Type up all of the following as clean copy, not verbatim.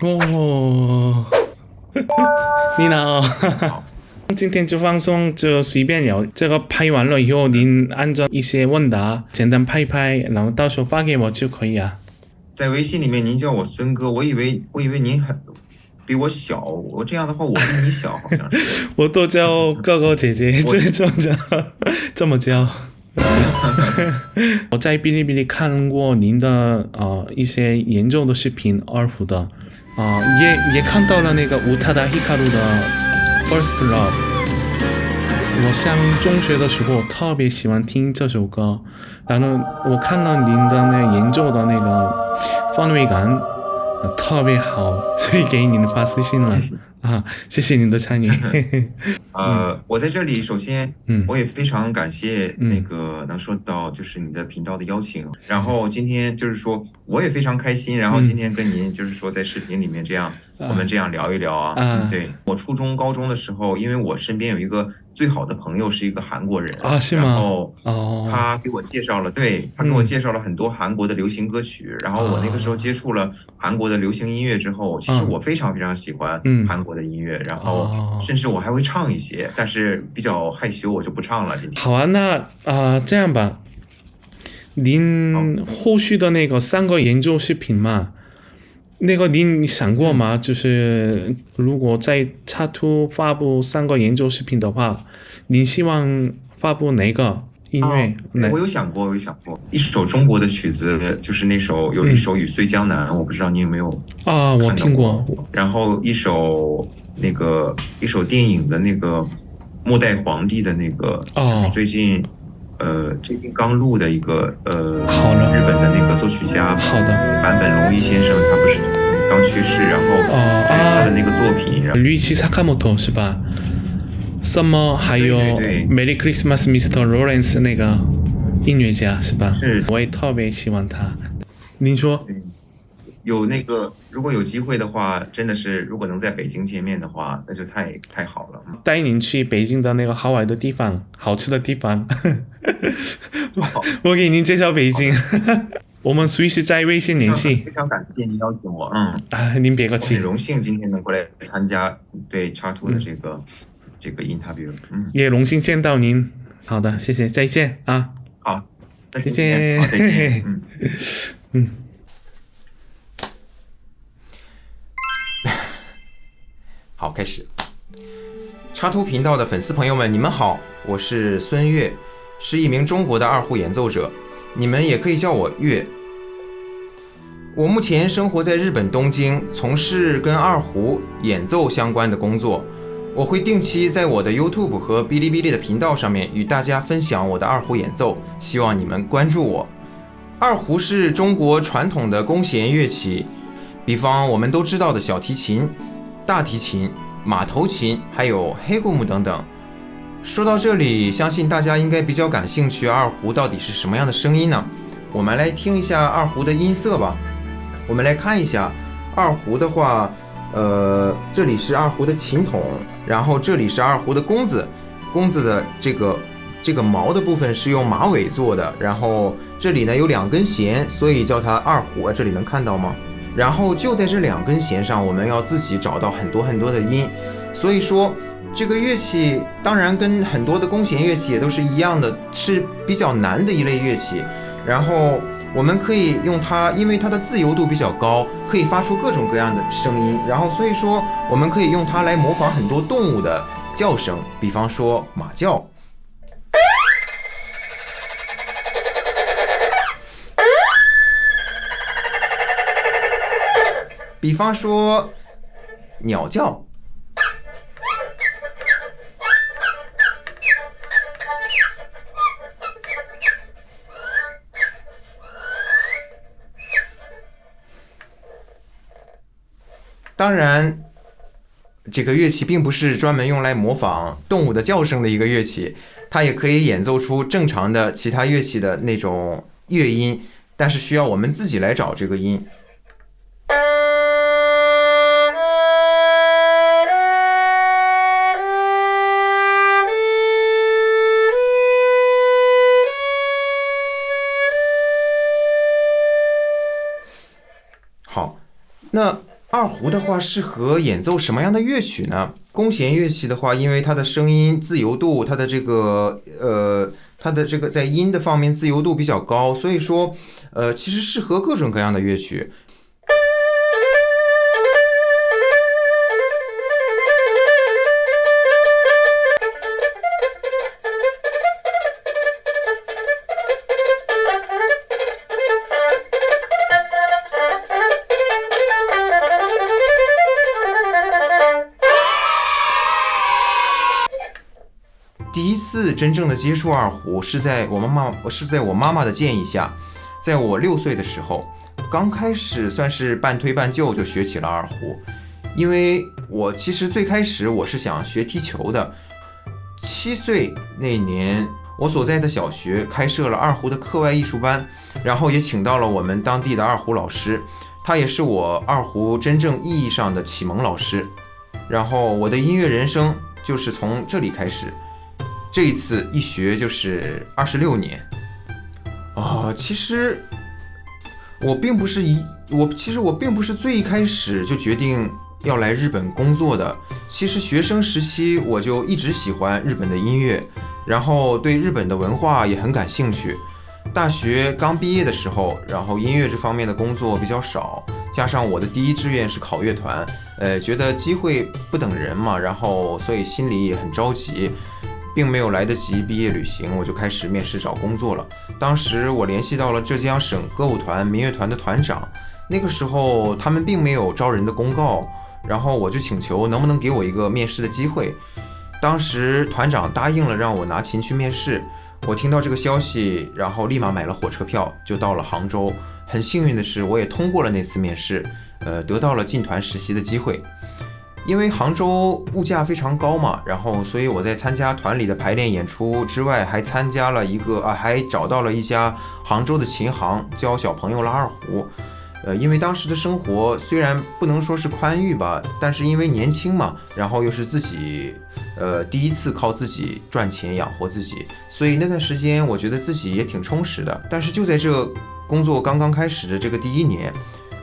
哦，你好，今天就放松，就随便聊。这个拍完了以后，您按照一些问答简单拍一拍，然后到时候发给我就可以啊。在微信里面您叫我孙哥，我以为您比我小，我这样的话我比你小，好像是。我都叫哥哥姐姐，我这么叫。我在哔哩哔哩看过您的一些研究的视频，二胡的也看到了那个乌塔达希卡鲁的《First Love》。我上中学的时候特别喜欢听这首歌，然后我看到您的那个研究的那个氛围感特别好，所以给您发私信了啊，谢谢您的参与。我在这里首先嗯我也非常感谢那嗯，个能收到就是你的频道的邀请，然后今天就是说我也非常开心，然后今嗯天跟您就是说在视频里面这样我们这样聊一聊啊。啊对，我初中高中的时候，因为我身边有一个最好的朋友是一个韩国人，是吗？然后哦，他给我介绍了，对，他给我嗯介绍了很多韩国的流行歌曲，然后我那个时候接啊触了韩国的流行音乐之后，其实嗯我非常非常喜欢嗯韩国的音乐，然后哦。甚至我还会唱一些，但是比较害羞，我就不唱了。今天，好啊，那这样吧，好，您后续的那个3个研究视频嘛，那个您想过嗯，吗？就是如果在插图发布3个研究视频的话，您希望发布哪个音乐？对，我有想过，我有想过一首中国的曲子，就是那首有一嗯首《雨碎江南》，我不知道你有没有我看到过，听过，然后一首电影的那个末代皇帝的那个，就是哦，最近刚录的一个好了，日本的那个作曲家好的，坂本龙一先生，他不是刚去世，然后对他的那个作品，然后吕奇萨卡莫托是吧？Summer 还对有 对对，Merry Christmas Mr. Lawrence 那个音乐家是吧？是。我也特别喜欢他。您说？对有那个，如果有机会的话，真的是如果能在北京见面的话，那就太好了。带您去北京的那个好玩的地方，好吃的地方。好，我给您介绍北京，好的，我们随时在微信非常联系非常感谢您邀请我，您别客我很气，荣幸今天能过来参加对插图的这个 interview，也荣幸见到您。好的，谢谢，再见啊，好，那再今天好，再见，见。嗯。好，开始。插图频道的粉丝朋友们，你们好，我是孙悦，是一名中国的二胡演奏者，你们也可以叫我悦。我目前生活在日本东京，从事跟二胡演奏相关的工作。我会定期在我的 YouTube 和哔哩哔哩的频道上面与大家分享我的二胡演奏，希望你们关注我。二胡是中国传统的弓弦乐器，比方我们都知道的小提琴、大提琴、马头琴，还有黑咕木等等。说到这里，相信大家应该比较感兴趣，二胡到底是什么样的声音呢？我们来听一下二胡的音色吧。我们来看一下二胡的话，这里是二胡的琴筒，然后这里是二胡的弓子，弓子的这个毛的部分是用马尾做的，然后这里呢有2根弦，所以叫它二胡，这里能看到吗？然后就在这2根弦上，我们要自己找到很多很多的音，所以说这个乐器当然跟很多的弓弦乐器也都是一样的，是比较难的一类乐器。然后我们可以用它，因为它的自由度比较高，可以发出各种各样的声音，然后所以说我们可以用它来模仿很多动物的叫声，比方说马叫，比方说鸟叫。当然，这个乐器并不是专门用来模仿动物的叫声的一个乐器，它也可以演奏出正常的其他乐器的那种乐音，但是需要我们自己来找这个音。好，那二胡的话适合演奏什么样的乐曲呢？弓弦乐器的话，因为它的声音自由度，它的这个在音的方面自由度比较高，所以说其实适合各种各样的乐曲。第一次真正的接触二胡是在我妈妈的建议下，在我6岁的时候，刚开始算是半推半就就学起了二胡。因为我其实最开始我是想学踢球的。7岁那年，我所在的小学开设了二胡的课外艺术班，然后也请到了我们当地的二胡老师，他也是我二胡真正意义上的启蒙老师。然后我的音乐人生就是从这里开始。这一次一学就是26年其实我并不是最一开始就决定要来日本工作的。其实学生时期我就一直喜欢日本的音乐，然后对日本的文化也很感兴趣。大学刚毕业的时候，然后音乐这方面的工作比较少，加上我的第一志愿是考乐团，觉得机会不等人嘛，然后所以心里也很着急，并没有来得及毕业旅行，我就开始面试找工作了。当时我联系到了浙江省歌舞团民乐团的团长，那个时候他们并没有招人的公告，然后我就请求能不能给我一个面试的机会。当时团长答应了让我拿琴去面试。我听到这个消息，然后立马买了火车票就到了杭州。很幸运的是，我也通过了那次面试，得到了进团实习的机会。因为杭州物价非常高嘛，然后所以我在参加团里的排练演出之外，还参加了还找到了一家杭州的琴行，教小朋友拉二胡。因为当时的生活虽然不能说是宽裕吧，但是因为年轻嘛，然后又是自己第一次靠自己赚钱养活自己，所以那段时间我觉得自己也挺充实的。但是就在这工作刚刚开始的这个第1年，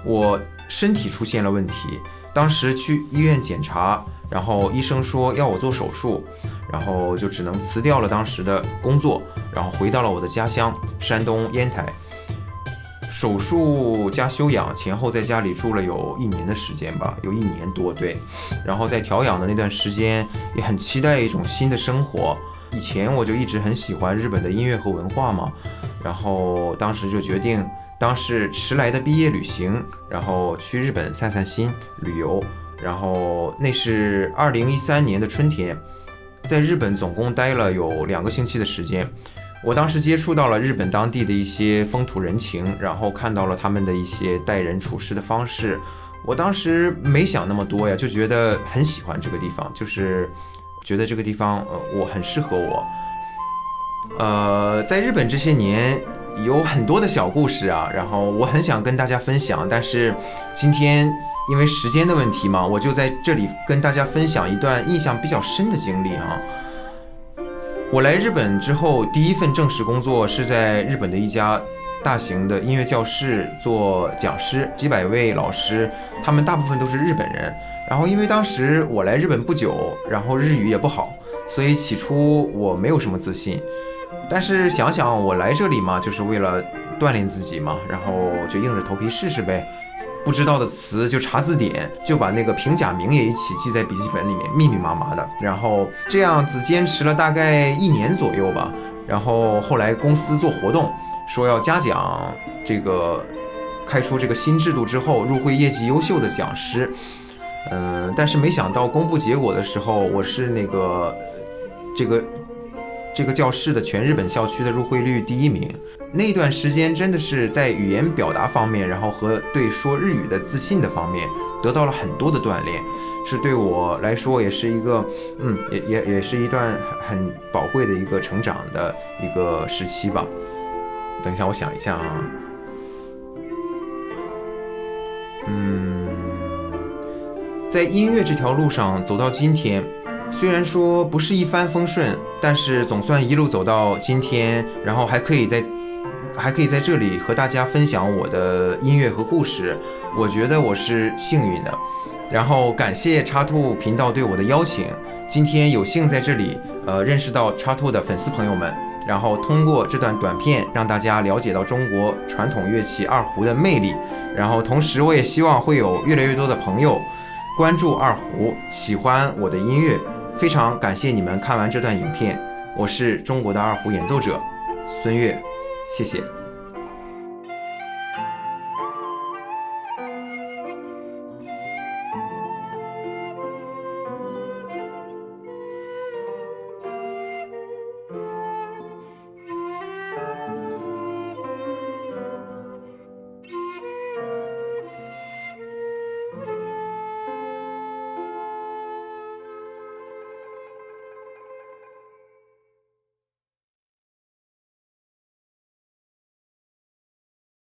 我身体出现了问题。当时去医院检查，然后医生说要我做手术，然后就只能辞掉了当时的工作，然后回到了我的家乡山东烟台。手术加休养前后在家里住了有1年的时间吧，有1年多，对。然后在调养的那段时间，也很期待一种新的生活。以前我就一直很喜欢日本的音乐和文化嘛，然后当时就决定当是迟来的毕业旅行，然后去日本散散心旅游。然后那是2013年的春天，在日本总共待了有2个星期的时间。我当时接触到了日本当地的一些风土人情，然后看到了他们的一些待人处事的方式。我当时没想那么多呀，就觉得很喜欢这个地方，就是觉得这个地方我很适合我。在日本这些年有很多的小故事啊，然后我很想跟大家分享，但是今天因为时间的问题嘛，我就在这里跟大家分享一段印象比较深的经历啊。我来日本之后，第一份正式工作是在日本的一家大型的音乐教室做讲师，几百位老师，他们大部分都是日本人。然后因为当时我来日本不久，然后日语也不好，所以起初我没有什么自信。但是想想我来这里嘛，就是为了锻炼自己嘛，然后就硬着头皮试试呗。不知道的词就查字典，就把那个平假名也一起记在笔记本里面，密密麻麻的。然后这样子坚持了大概1年左右吧。然后后来公司做活动，说要嘉奖这个开出这个新制度之后入会业绩优秀的讲师。但是没想到公布结果的时候，我是那个这个教室的全日本校区的入会率第1名。那段时间真的是在语言表达方面，然后和对说日语的自信的方面得到了很多的锻炼，是对我来说也是一个也是一段很宝贵的一个成长的一个时期吧。等一下我想一下啊。在音乐这条路上走到今天，虽然说不是一帆风顺，但是总算一路走到今天，然后还可以在还可以在这里和大家分享我的音乐和故事，我觉得我是幸运的。然后感谢插兔频道对我的邀请，今天有幸在这里认识到插兔的粉丝朋友们，然后通过这段短片让大家了解到中国传统乐器二胡的魅力。然后同时我也希望会有越来越多的朋友关注二胡，喜欢我的音乐。非常感谢你们看完这段影片，我是中国的二胡演奏者孙悦，谢谢。